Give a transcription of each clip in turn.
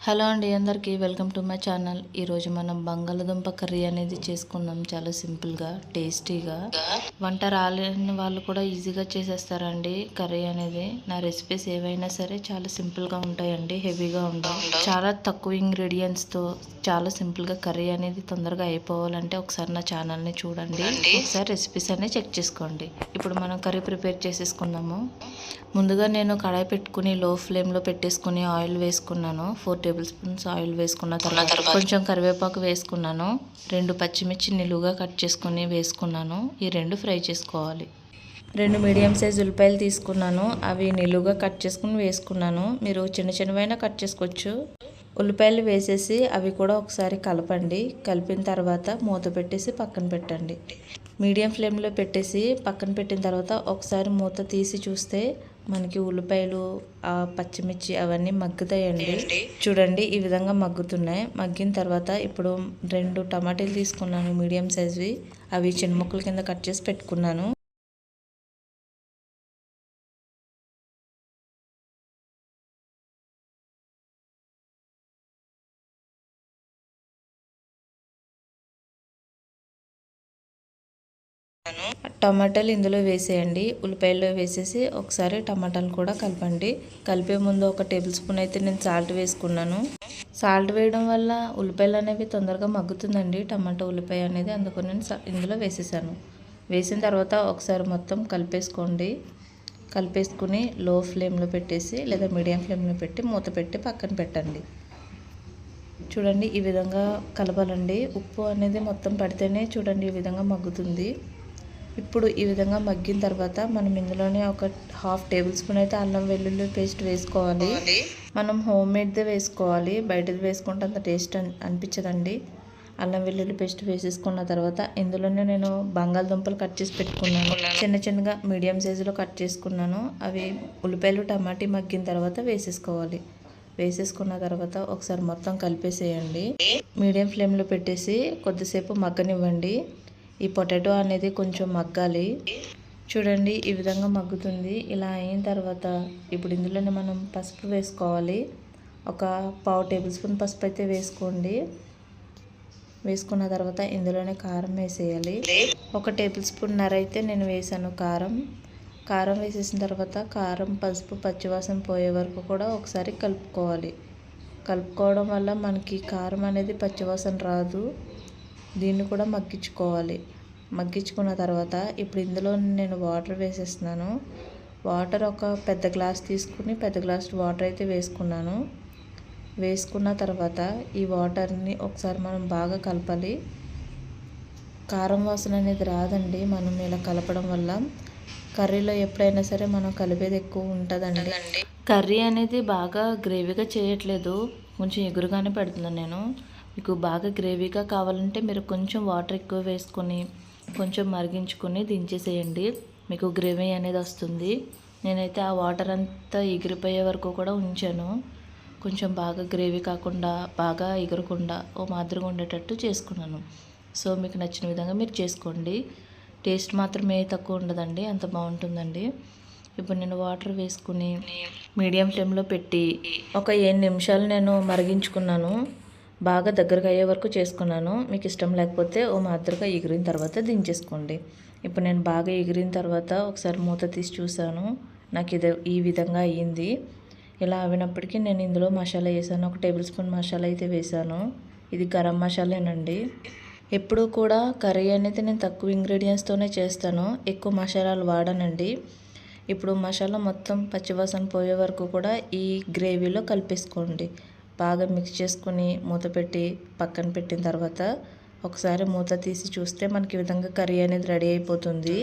Hello అండి, అందరికీ welcome to my channel. ఈరోజు మనం బంగాళదుంప కర్రీ అనేది చేసుకుందాం. చాలా సింపుల్గా, టేస్టీగా. వంట రాలేని వాళ్ళు కూడా ఈజీగా చేసేస్తారండి కర్రీ అనేది. నా రెసిపీస్ ఏవైనా సరే చాలా సింపుల్గా ఉంటాయండి, హెవీగా ఉండవు. చాలా తక్కువ ఇంగ్రీడియంట్స్తో చాలా సింపుల్గా కర్రీ అనేది తొందరగా అయిపోవాలంటే ఒకసారి నా ఛానల్ని చూడండి, ఒకసారి రెసిపీస్ అనేవి చెక్ చేసుకోండి. ఇప్పుడు మనం కర్రీ ప్రిపేర్ చేసేసుకుందాము. ముందుగా నేను కడాయి పెట్టుకుని లో ఫ్లేమ్లో పెట్టేసుకుని ఆయిల్ వేసుకున్నాను. 4 టేబుల్ స్పూన్స్ ఆయిల్ వేసుకున్న తర్వాత కొంచెం కరివేపాకు వేసుకున్నాను. 2 పచ్చిమిర్చి నిలువుగా కట్ చేసుకుని వేసుకున్నాను. ఈ 2 ఫ్రై చేసుకోవాలి. 2 మీడియం సైజ్ ఉల్లిపాయలు తీసుకున్నాను. అవి నిలువుగా కట్ చేసుకుని వేసుకున్నాను. మీరు చిన్న చిన్నవైనా కట్ చేసుకోవచ్చు. ఉల్లిపాయలు వేసేసి అవి కూడా ఒకసారి కలపండి. కలిపిన తర్వాత మూత పెట్టేసి పక్కన పెట్టండి. మీడియం ఫ్లేమ్లో పెట్టేసి పక్కన పెట్టిన తర్వాత ఒకసారి మూత తీసి చూస్తే మనకి ఉల్లిపాయలు, ఆ పచ్చిమిర్చి అవన్నీ మగ్గుతాయండి. చూడండి, ఈ విధంగా మగ్గుతున్నాయి. మగ్గిన తర్వాత ఇప్పుడు 2 టమాటాలు తీసుకున్నాను మీడియం సైజ్వి. అవి చిన్న ముక్కల కింద కట్ చేసి పెట్టుకున్నాను. టమాటాలు ఇందులో వేసేయండి. ఉల్లిపాయలు వేసేసి ఒకసారి టమాటాలు కూడా కలపండి. కలిపే ముందు 1 టేబుల్ స్పూన్ అయితే నేను సాల్ట్ వేసుకున్నాను. సాల్ట్ వేయడం వల్ల ఉల్లిపాయలు అనేవి తొందరగా మగ్గుతుందండి, టమాటా ఉల్లిపాయ అనేది. అందుకని నేను ఇందులో వేసేసాను. వేసిన తర్వాత ఒకసారి మొత్తం కలిపేసుకోండి. కలిపేసుకుని లో ఫ్లేమ్లో పెట్టేసి లేదా మీడియం ఫ్లేమ్లో పెట్టి మూత పెట్టి పక్కన పెట్టండి. చూడండి, ఈ విధంగా కలపాలండి. ఉప్పు అనేది మొత్తం పడితేనే చూడండి ఈ విధంగా మగ్గుతుంది. ఇప్పుడు ఈ విధంగా మగ్గిన తర్వాత మనం ఇందులోనే 1/2 టేబుల్ స్పూన్ అయితే అల్లం వెల్లుల్లి పేస్ట్ వేసుకోవాలి. మనం హోమ్ మేడ్దే వేసుకోవాలి, బయటది వేసుకుంటే అంత టేస్ట్ అనిపించదండి. అల్లం వెల్లుల్లి పేస్ట్ వేసేసుకున్న తర్వాత ఇందులోనే నేను బంగాళదుంపలు కట్ చేసి పెట్టుకున్నాను. చిన్న చిన్నగా మీడియం సైజులో కట్ చేసుకున్నాను. అవి ఉల్లిపాయలు టమాటీ మగ్గిన తర్వాత వేసేసుకోవాలి. వేసేసుకున్న తర్వాత ఒకసారి మొత్తం కలిపేసేయండి. మీడియం ఫ్లేమ్లో పెట్టేసి కొద్దిసేపు మగ్గనివ్వండి. ఈ పొటాటో అనేది కొంచెం మగ్గాలి. చూడండి, ఈ విధంగా మగ్గుతుంది. ఇలా అయిన తర్వాత ఇప్పుడు ఇందులోనే మనం పసుపు వేసుకోవాలి. 1/4 టేబుల్ స్పూన్ పసుపు అయితే వేసుకోండి. వేసుకున్న తర్వాత ఇందులోనే కారం వేసేయాలి. 1 టేబుల్ స్పూన్ నర అయితే నేను వేసాను కారం వేసేసిన తర్వాత కారం, పసుపు పచ్చివాసన పోయే వరకు కూడా ఒకసారి కలుపుకోవాలి. కలుపుకోవడం వల్ల మనకి కారం అనేది పచ్చివాసన రాదు. దీన్ని కూడా మగ్గించుకోవాలి. మగ్గించుకున్న తర్వాత ఇప్పుడు ఇందులో నేను వాటర్ వేసేస్తున్నాను. వాటర్ ఒక పెద్ద గ్లాస్ తీసుకుని పెద్ద గ్లాస్ వాటర్ అయితే వేసుకున్నాను. వేసుకున్న తర్వాత ఈ వాటర్ని ఒకసారి మనం బాగా కలపాలి. కారం వాసన అనేది రాదండి మనం ఇలా కలపడం వల్ల. కర్రీలో ఎప్పుడైనా సరే మనం కలిపేది ఎక్కువ ఉంటుందండి. కర్రీ అనేది బాగా గ్రేవీగా చేయట్లేదు, కొంచెం ఎగురుగానే పెడుతున్నాను నేను. మీకు బాగా గ్రేవీగా కావాలంటే మీరు కొంచెం వాటర్ ఎక్కువ వేసుకొని కొంచెం మరిగించుకొని దించేసేయండి. మీకు గ్రేవీ అనేది వస్తుంది. నేనైతే ఆ వాటర్ అంతా ఎగిరిపోయే వరకు కూడా ఉంచాను. కొంచెం బాగా గ్రేవీ కాకుండా బాగా ఎగరకుండా ఓ మాదిరిగా ఉండేటట్టు చేసుకున్నాను. సో మీకు నచ్చిన విధంగా మీరు చేసుకోండి. టేస్ట్ మాత్రమే తక్కువ ఉండదండి, అంత బాగుంటుందండి. ఇప్పుడు నేను వాటర్ వేసుకుని మీడియం ఫ్లేమ్లో పెట్టి ఒక 7 నిమిషాలు నేను మరిగించుకున్నాను. బాగా దగ్గరగా అయ్యే వరకు చేసుకున్నాను. మీకు ఇష్టం లేకపోతే ఓ మాదిరిగా ఎగిరిన తర్వాత దించేసుకోండి. ఇప్పుడు నేను బాగా ఎగిరిన తర్వాత ఒకసారి మూత తీసి చూసాను. నాకు ఈ విధంగా అయ్యింది. ఇలా అవినప్పటికీ నేను ఇందులో మసాలా వేసాను. 1 టేబుల్ స్పూన్ మసాలా అయితే వేసాను. ఇది గరం మసాలానండి. ఎప్పుడూ కూడా కర్రీ అనేది నేను తక్కువ ఇంగ్రీడియంట్స్తోనే చేస్తాను, ఎక్కువ మసాలాలు వాడనండి. ఇప్పుడు మసాలా మొత్తం పచ్చివాసన పోయే వరకు కూడా ఈ గ్రేవీలో కలిపేసుకోండి. బాగా మిక్స్ చేసుకుని మూత పెట్టి పక్కన పెట్టిన తర్వాత ఒకసారి మూత తీసి చూస్తే మనకి ఈ విధంగా కర్రీ అనేది రెడీ అయిపోతుంది.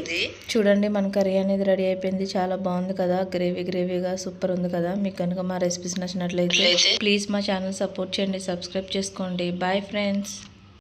చూడండి, మన కర్రీ అనేది రెడీ అయిపోయింది. చాలా బాగుంది కదా, గ్రేవీగా సూపర్ ఉంది కదా. మీకు కనుక మా రెసిపీస్ నచ్చినట్లయితే ప్లీజ్ మా ఛానల్ సపోర్ట్ చేయండి, సబ్స్క్రైబ్ చేసుకోండి. Bye friends.